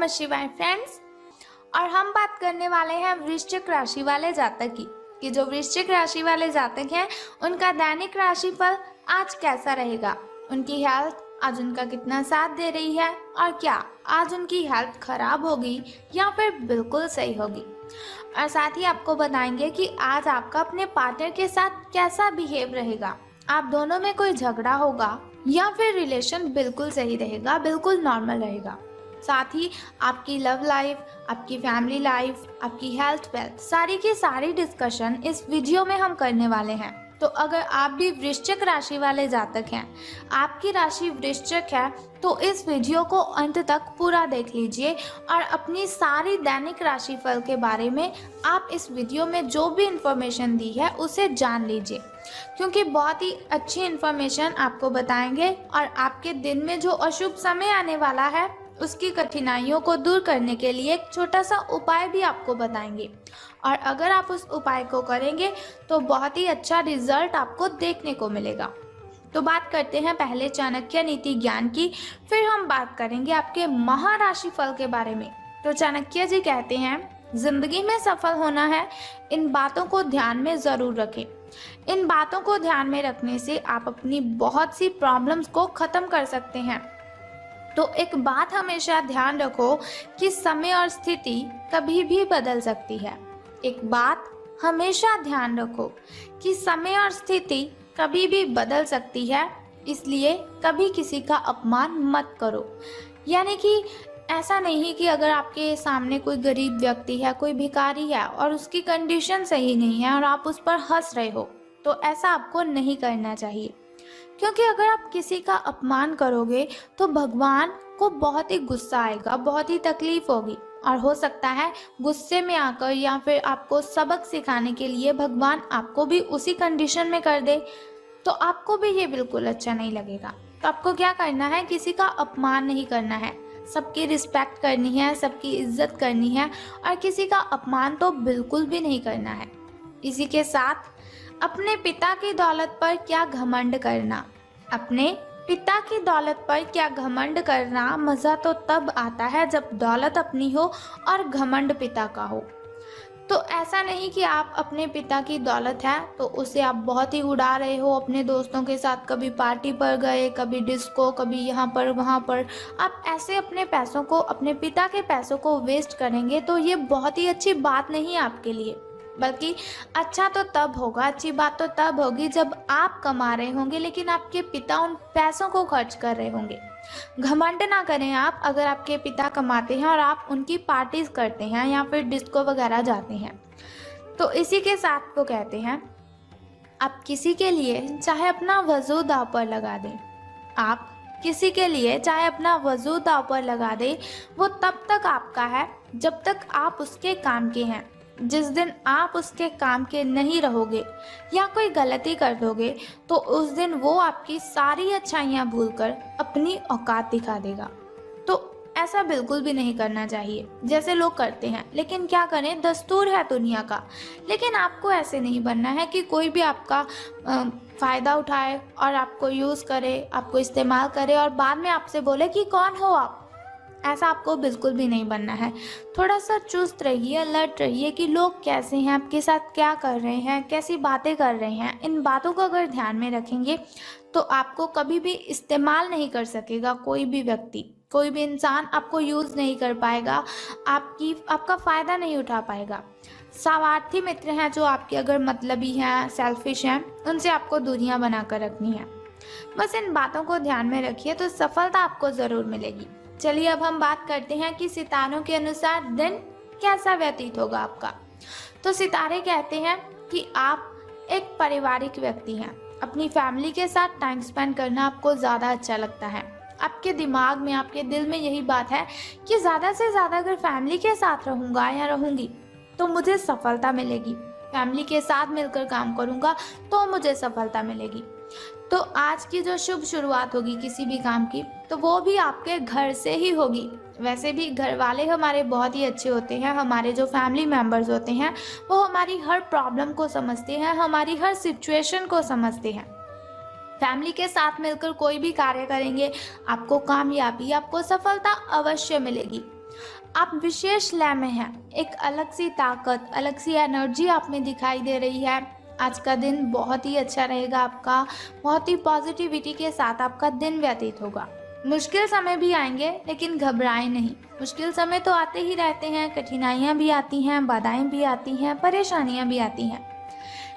नमः शिवाय फ्रेंड्स। और हम बात करने वाले हैं वृश्चिक राशि वाले जातक की कि जो वृश्चिक राशि वाले जातक हैं उनका दैनिक राशिफल आज कैसा रहेगा, उनकी हेल्थ आज उनका कितना साथ दे रही है और क्या आज उनकी हेल्थ खराब होगी या फिर बिल्कुल सही होगी। और साथ ही आपको बताएंगे कि आज आपका अपने पार्टनर के साथ कैसा बिहेव रहेगा, आप दोनों में कोई झगड़ा होगा या फिर रिलेशन बिल्कुल सही रहेगा, बिल्कुल नॉर्मल रहेगा। साथ ही आपकी लव लाइफ, आपकी फैमिली लाइफ, आपकी हेल्थ वेल्थ सारी की सारी डिस्कशन इस वीडियो में हम करने वाले हैं। तो अगर आप भी वृश्चिक राशि वाले जातक हैं, आपकी राशि वृश्चिक है, तो इस वीडियो को अंत तक पूरा देख लीजिए और अपनी सारी दैनिक राशिफल के बारे में आप इस वीडियो में जो भी इंफॉर्मेशन दी है उसे जान लीजिए, क्योंकि बहुत ही अच्छी इंफॉर्मेशन आपको बताएंगे और आपके दिन में जो अशुभ समय आने वाला है उसकी कठिनाइयों को दूर करने के लिए एक छोटा सा उपाय भी आपको बताएंगे। और अगर आप उस उपाय को करेंगे तो बहुत ही अच्छा रिजल्ट आपको देखने को मिलेगा। तो बात करते हैं पहले चाणक्य नीति ज्ञान की, फिर हम बात करेंगे आपके महाराशि फल के बारे में। तो चाणक्य जी कहते हैं, जिंदगी में सफल होना है, इन बातों को ध्यान में जरूर रखें। इन बातों को ध्यान में रखने से आप अपनी बहुत सी प्रॉब्लम्स को खत्म कर सकते हैं। तो एक बात हमेशा ध्यान रखो कि समय और स्थिति कभी भी बदल सकती है। एक बात हमेशा ध्यान रखो कि समय और स्थिति कभी भी बदल सकती है, इसलिए कभी किसी का अपमान मत करो। यानी कि ऐसा नहीं कि अगर आपके सामने कोई गरीब व्यक्ति है, कोई भिखारी है और उसकी कंडीशन सही नहीं है और आप उस पर हंस रहे हो, तो ऐसा आपको नहीं करना चाहिए। क्योंकि अगर आप किसी का अपमान करोगे तो भगवान को बहुत ही गुस्सा आएगा, बहुत ही तकलीफ होगी और हो सकता है गुस्से में आकर या फिर आपको सबक सिखाने के लिए भगवान आपको भी उसी कंडीशन में कर दे, तो आपको भी ये बिल्कुल अच्छा नहीं लगेगा। तो आपको क्या करना है, किसी का अपमान नहीं करना है, सबकी रिस्पेक्ट करनी है, सबकी इज्जत करनी है और किसी का अपमान तो बिल्कुल भी नहीं करना है। इसी के साथ अपने पिता की दौलत पर क्या घमंड करना, अपने पिता की दौलत पर क्या घमंड करना, मज़ा तो तब आता है जब दौलत अपनी हो और घमंड पिता का हो। तो ऐसा नहीं कि आप अपने पिता की दौलत है तो उसे आप बहुत ही उड़ा रहे हो, अपने दोस्तों के साथ कभी पार्टी पर गए, कभी डिस्को, कभी यहाँ पर वहाँ पर, आप ऐसे अपने पैसों को, अपने पिता के पैसों को वेस्ट करेंगे तो ये बहुत ही अच्छी बात नहीं है आपके लिए। बल्कि अच्छा तो तब होगा, अच्छी बात तो तब होगी जब आप कमा रहे होंगे लेकिन आपके पिता उन पैसों को खर्च कर रहे होंगे। घमंड ना करें आप अगर आपके पिता कमाते हैं और आप उनकी पार्टीज करते हैं या फिर डिस्को वगैरह जाते हैं। तो इसी के साथ वो कहते हैं, आप किसी के लिए चाहे अपना वजूद दांव पर लगा दें, आप किसी के लिए चाहे अपना वजूद दांव पर लगा दें, वो तब तक आपका है जब तक आप उसके काम के हैं। जिस दिन आप उसके काम के नहीं रहोगे या कोई गलती कर दोगे तो उस दिन वो आपकी सारी अच्छाइयाँ भूलकर अपनी औकात दिखा देगा। तो ऐसा बिल्कुल भी नहीं करना चाहिए जैसे लोग करते हैं, लेकिन क्या करें, दस्तूर है दुनिया का। लेकिन आपको ऐसे नहीं बनना है कि कोई भी आपका फ़ायदा उठाए और आपको यूज़ करे, आपको इस्तेमाल करे और बाद में आपसे बोले कि कौन हो आप। ऐसा आपको बिल्कुल भी नहीं बनना है। थोड़ा सा चुस्त रहिए, अलर्ट रहिए कि लोग कैसे हैं, आपके साथ क्या कर रहे हैं, कैसी बातें कर रहे हैं। इन बातों को अगर ध्यान में रखेंगे तो आपको कभी भी इस्तेमाल नहीं कर सकेगा कोई भी व्यक्ति, कोई भी इंसान आपको यूज़ नहीं कर पाएगा, आपका फ़ायदा नहीं उठा पाएगा। स्वार्थी मित्र हैं जो आपके अगर मतलबी हैं, सेल्फिश हैं, उनसे आपको दूरियां बना कर रखनी है। बस इन बातों को ध्यान में रखिए तो सफलता आपको ज़रूर मिलेगी। चलिए अब हम बात करते हैं कि सितारों के अनुसार दिन कैसा व्यतीत होगा आपका। तो सितारे कहते हैं कि आप एक पारिवारिक व्यक्ति हैं, अपनी फैमिली के साथ टाइम स्पेंड करना आपको ज़्यादा अच्छा लगता है। आपके दिमाग में, आपके दिल में यही बात है कि ज़्यादा से ज़्यादा अगर फैमिली के साथ रहूँगा या रहूँगी तो मुझे सफलता मिलेगी, फैमिली के साथ मिलकर काम करूँगा तो मुझे सफलता मिलेगी। तो आज की जो शुभ शुरुआत होगी किसी भी काम की तो वो भी आपके घर से ही होगी। वैसे भी घर वाले हमारे बहुत ही अच्छे होते हैं, हमारे जो फैमिली मेम्बर्स होते हैं वो हमारी हर प्रॉब्लम को समझते हैं, हमारी हर सिचुएशन को समझते हैं। फैमिली के साथ मिलकर कोई भी कार्य करेंगे आपको कामयाबी, आपको सफलता अवश्य मिलेगी। आप विशेष लय में हैं, एक अलग सी ताकत, अलग सी एनर्जी आप में दिखाई दे रही है। आज का दिन बहुत ही अच्छा रहेगा आपका, बहुत ही पॉजिटिविटी के साथ आपका दिन व्यतीत होगा। मुश्किल समय भी आएंगे लेकिन घबराएं नहीं। मुश्किल समय तो आते ही रहते हैं, कठिनाइयाँ भी आती हैं, बाधाएं भी आती हैं, परेशानियाँ भी आती हैं,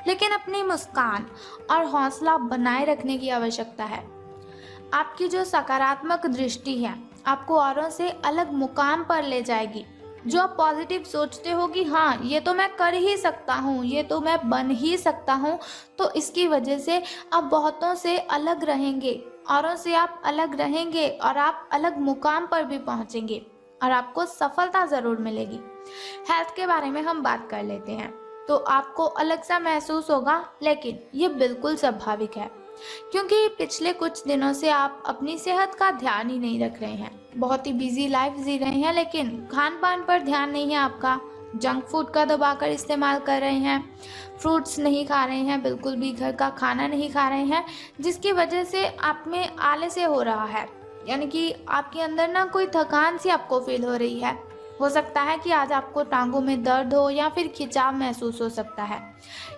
लेकिन अपनी मुस्कान और हौसला बनाए रखने की आवश्यकता है। आपकी जो सकारात्मक दृष्टि है आपको औरों से अलग मुकाम पर ले जाएगी। जो आप पॉजिटिव सोचते हो कि हाँ ये तो मैं कर ही सकता हूँ, ये तो मैं बन ही सकता हूँ, तो इसकी वजह से आप बहुतों से अलग रहेंगे, औरों से आप अलग रहेंगे और आप अलग मुकाम पर भी पहुँचेंगे और आपको सफलता ज़रूर मिलेगी। हेल्थ के बारे में हम बात कर लेते हैं। तो आपको अलग सा महसूस होगा, लेकिन ये बिल्कुल स्वाभाविक है, क्योंकि पिछले कुछ दिनों से आप अपनी सेहत का ध्यान ही नहीं रख रहे हैं। बहुत ही बिजी लाइफ जी रहे हैं, लेकिन खान पान पर ध्यान नहीं है आपका। जंक फूड का दबाकर इस्तेमाल कर रहे हैं, फ्रूट्स नहीं खा रहे हैं, बिल्कुल भी घर का खाना नहीं खा रहे हैं, जिसकी वजह से आप में आलस्य हो रहा है। यानी कि आपके अंदर ना कोई थकान सी आपको फील हो रही है। हो सकता है कि आज आपको टांगों में दर्द हो या फिर खिंचाव महसूस हो सकता है।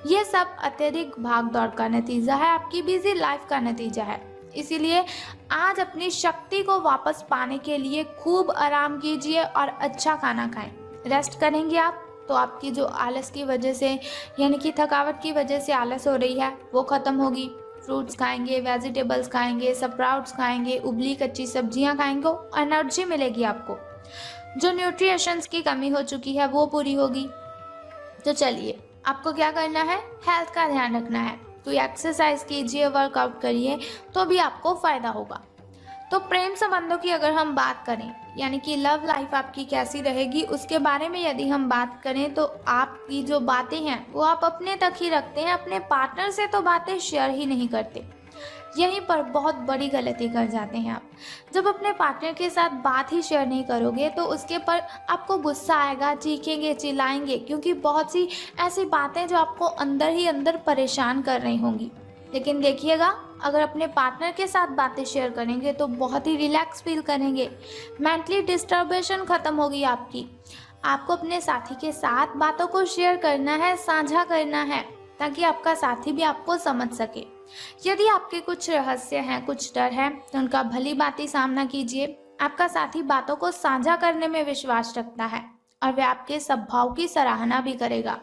ये सब अत्यधिक भाग दौड़ का नतीजा है, आपकी बिजी लाइफ का नतीजा है। इसीलिए आज अपनी शक्ति को वापस पाने के लिए खूब आराम कीजिए और अच्छा खाना खाएं। रेस्ट करेंगे आप तो आपकी जो आलस की वजह से यानी कि थकावट की वजह से आलस हो रही है वो ख़त्म होगी। फ्रूट्स खाएंगे, वेजिटेबल्स खाएंगे, स्प्राउट्स खाएंगे, उबली कच्ची सब्जियां खाएंगे, एनर्जी मिलेगी आपको। जो न्यूट्रिशंस की कमी हो चुकी है वो पूरी होगी। तो चलिए, आपको क्या करना है, हेल्थ का ध्यान रखना है। कोई एक्सरसाइज कीजिए, वर्कआउट करिए, तो भी आपको फ़ायदा होगा। तो प्रेम संबंधों की अगर हम बात करें, यानी कि लव लाइफ आपकी कैसी रहेगी, उसके बारे में यदि हम बात करें, तो आपकी जो बातें हैं वो आप अपने तक ही रखते हैं, अपने पार्टनर से तो बातें शेयर ही नहीं करते। यहीं पर बहुत बड़ी गलती कर जाते हैं आप। जब अपने पार्टनर के साथ बात ही शेयर नहीं करोगे तो उसके पर आपको गुस्सा आएगा, चीखेंगे, चिल्लाएंगे, क्योंकि बहुत सी ऐसी बातें जो आपको अंदर ही अंदर परेशान कर रही होंगी। लेकिन देखिएगा, अगर अपने पार्टनर के साथ बातें शेयर करेंगे तो बहुत ही रिलैक्स फील करेंगे, मेंटली डिस्टर्बेशन ख़त्म होगी आपकी। आपको अपने साथी के साथ बातों को शेयर करना है, साझा करना है, ताकि आपका साथी भी आपको समझ सके। यदि आपके कुछ रहस्य हैं, कुछ डर है, तो उनका भली भांति सामना कीजिए। आपका साथी बातों को साझा करने में विश्वास रखता है और वह आपके स्वभाव की सराहना भी करेगा।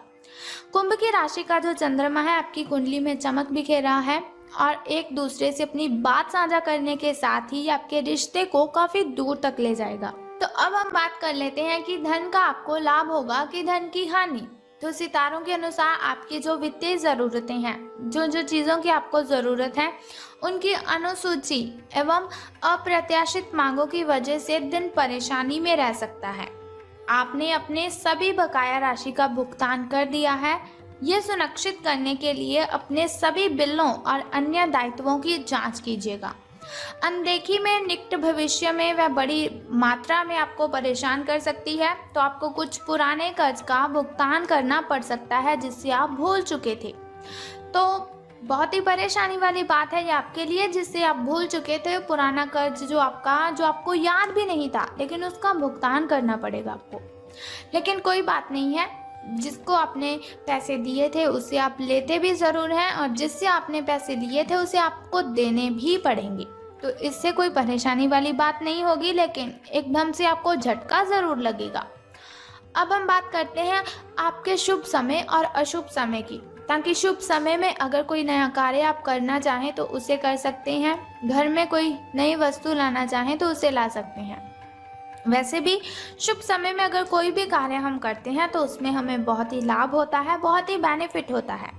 कुंभ की राशि का जो चंद्रमा है आपकी कुंडली में चमक बिखेर रहा है और एक दूसरे से अपनी बात साझा करने के साथ ही आपके रिश्ते को काफी दूर तक ले जाएगा। तो अब हम बात कर लेते हैं कि धन का आपको लाभ होगा कि धन की हानि। तो सितारों के अनुसार आपकी जो वित्तीय ज़रूरतें हैं, जो जो चीज़ों की आपको ज़रूरत है, उनकी अनुसूची एवं अप्रत्याशित मांगों की वजह से दिन परेशानी में रह सकता है। आपने अपने सभी बकाया राशि का भुगतान कर दिया है। ये सुनिश्चित करने के लिए अपने सभी बिलों और अन्य दायित्वों की जांच कीजिएगा। अनदेखी में निकट भविष्य में वह बड़ी मात्रा में आपको परेशान कर सकती है, तो आपको कुछ पुराने कर्ज का भुगतान करना पड़ सकता है जिससे आप भूल चुके थे। तो बहुत ही परेशानी वाली बात है ये आपके लिए, जिससे आप भूल चुके थे। पुराना कर्ज जो आपको याद भी नहीं था, लेकिन उसका भुगतान करना पड़ेगा आपको। लेकिन कोई बात नहीं है, जिसको आपने पैसे दिए थे उससे आप लेते भी ज़रूर हैं और जिससे आपने पैसे लिए थे उसे आपको देने भी पड़ेंगे। तो इससे कोई परेशानी वाली बात नहीं होगी, लेकिन एकदम से आपको झटका ज़रूर लगेगा। अब हम बात करते हैं आपके शुभ समय और अशुभ समय की, ताकि शुभ समय में अगर कोई नया कार्य आप करना चाहें तो उसे कर सकते हैं। घर में कोई नई वस्तु लाना चाहें तो उसे ला सकते हैं। वैसे भी शुभ समय में अगर कोई भी कार्य हम करते हैं तो उसमें हमें बहुत ही लाभ होता है, बहुत ही बेनिफिट होता है।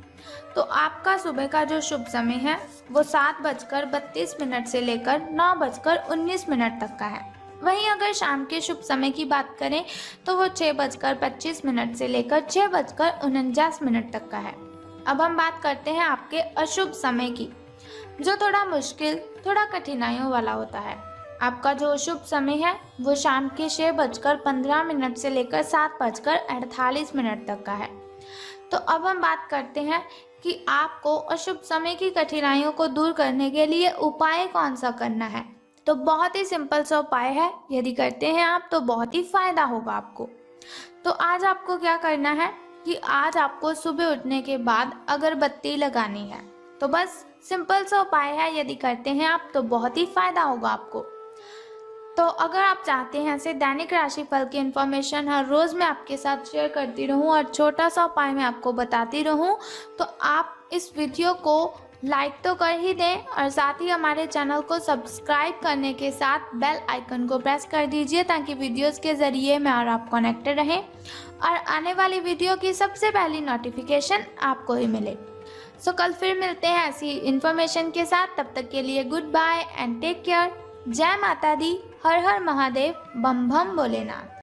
तो आपका सुबह का जो शुभ समय है वो 7:32 से लेकर 9:19 तक का है। वहीं अगर शाम के शुभ समय की बात करें तो वो 6:25 से लेकर 6:49 तक का है। अब हम बात करते हैं आपके अशुभ समय की, जो थोड़ा मुश्किल, थोड़ा कठिनाइयों वाला होता है। आपका जो अशुभ समय है वो शाम के 6:15 से लेकर 7:48 तक का है। तो अब हम बात करते हैं कि आपको अशुभ समय की कठिनाइयों को दूर करने के लिए उपाय कौन सा करना है। तो बहुत ही सिंपल सा उपाय है, यदि करते हैं आप तो बहुत ही फायदा होगा आपको। तो आज आपको क्या करना है कि आज आपको सुबह उठने के बाद अगरबत्ती लगानी है। तो बस सिंपल सा उपाय है, यदि करते हैं आप तो बहुत ही फायदा होगा आपको। तो अगर आप चाहते हैं ऐसे दैनिक राशिफल की इन्फॉर्मेशन हर रोज़ मैं आपके साथ शेयर करती रहूं और छोटा सा उपाय मैं आपको बताती रहूं, तो आप इस वीडियो को लाइक तो कर ही दें और साथ ही हमारे चैनल को सब्सक्राइब करने के साथ बेल आइकन को प्रेस कर दीजिए, ताकि वीडियोस के ज़रिए मैं और आप कनेक्टेड रहें और आने वाली वीडियो की सबसे पहली नोटिफिकेशन आपको ही मिले। सो कल फिर मिलते हैं ऐसी इन्फॉर्मेशन के साथ। तब तक के लिए good bye and take care. जय माता दी, हर हर महादेव, बम बम भोलेनाथ।